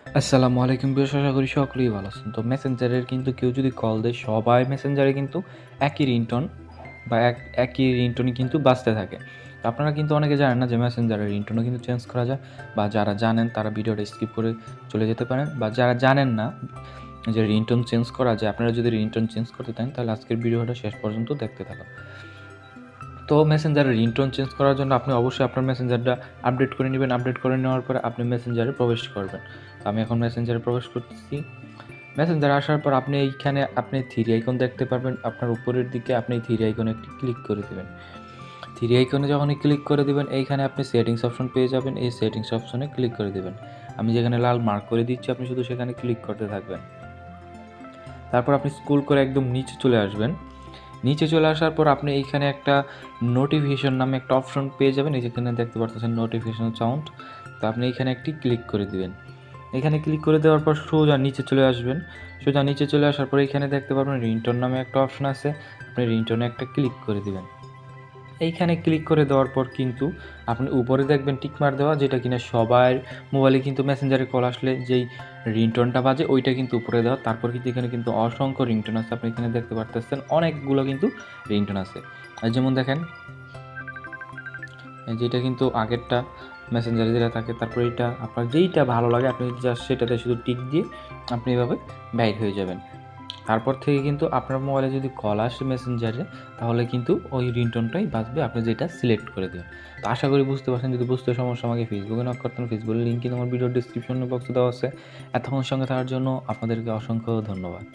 আসসালামু আলাইকুম বিয়াস, আশা করি সকলেই ভালো আছেন। তো মেসেঞ্জারের কিন্তু কেউ যদি কল দেয় সবাই মেসেঞ্জারে কিন্তু একই রিংটোন বা একই রিংটোনই কিন্তু বাজতে থাকে। তো আপনারা কিন্তু অনেকে জানেন না যে মেসেঞ্জারের রিংটোনও কিন্তু চেঞ্জ করা যায়, বা যারা জানেন তারা ভিডিওটা স্কিপ করে চলে যেতে পারেন, বা যারা জানেন না যে রিংটোন চেঞ্জ করা যায়, আপনারা যদি রিংটোন চেঞ্জ করতে চান তাহলে আজকের ভিডিওটা শেষ পর্যন্ত দেখতে থাকুন। তো মেসেঞ্জারের রিংটোন চেঞ্জ করার জন্য আপনি অবশ্যই আপনার মেসেঞ্জারটা আপডেট করে নেবেন। আপডেট করে নেওয়ার পরে আপনি মেসেঞ্জারে প্রবেশ করবেন। তো আমি এখন মেসেঞ্জারে প্রবেশ করতেছি। মেসেঞ্জারে আসার পর আপনি এইখানে আপনি থ্রি আইকন দেখতে পারবেন। আপনার উপরের দিকে আপনি এই থ্রি আইকনে একটি ক্লিক করে দেবেন। থ্রি আইকনে যখনই ক্লিক করে দেবেন, এইখানে আপনি সেটিংস অপশন পেয়ে যাবেন। এই সেটিংস অপশনে ক্লিক করে দেবেন। আমি যেখানে লাল মার্ক করে দিচ্ছি, আপনি শুধু সেখানে ক্লিক করতে থাকবেন। তারপর আপনি স্ক্রল করে একদম নিচে চলে আসবেন। নিচে চলে আসার পর আপনি এইখানে একটা নোটিফিকেশন নামে একটা অপশন পেয়ে যাবেন। এই যেখানে দেখতে পাচ্ছেন নোটিফিকেশন সাউন্ড। তো আপনি এখানে একটি ক্লিক করে দিবেন। এখানে ক্লিক করে দেওয়ার পর সোজা নিচে চলে আসবেন। সোজা নিচে চলে আসার পর এখানে দেখতে পারবেন রিংটোন নামে একটা অপশন আছে। আপনি রিংটোনে একটা ক্লিক করে দিবেন। এইখানে ক্লিক করে দেওয়ার পর কিন্তু আপনি উপরে দেখবেন টিকমার দেওয়া, যেটা কিনা সবার মোবাইলে কিন্তু মেসেঞ্জারে কল আসলে যেই রিংটোনটা বাজে ওইটা কিন্তু উপরে দেওয়া। তারপর কিন্তু এখানে কিন্তু অসংখ্য রিংটোন আছে, আপনি এখানে দেখতে পারতেছেন অনেকগুলো কিন্তু রিংটোন আছে। আর যেমন দেখেন যেটা কিন্তু আগেরটা মেসেঞ্জারে যেটা থাকে, তারপর এইটা আপনার যেইটা ভালো লাগে আপনি জাস্ট সেটাতে শুধু টিক দিয়ে আপনি এভাবে বাইর হয়ে যাবেন। তারপর থেকে কিন্তু আপনার মোবাইলে যদি কল আসে মেসেঞ্জারে, তাহলে কিন্তু ওই রিংটোনটাই বাজবে, আপনি যেটা সিলেক্ট করে দেবেন। তো আশা করি বুঝতে পারছেন। যদি বুঝতে সমস্যা আমাকে ফেসবুকে নক করতেন, ফেসবুকের লিঙ্ক কিন্তু আমার ভিডিওর ডিসক্রিপশন বক্সে দেওয়া আছে। এতক্ষণ সঙ্গে থাকার জন্য আপনাদেরকে অসংখ্য ধন্যবাদ।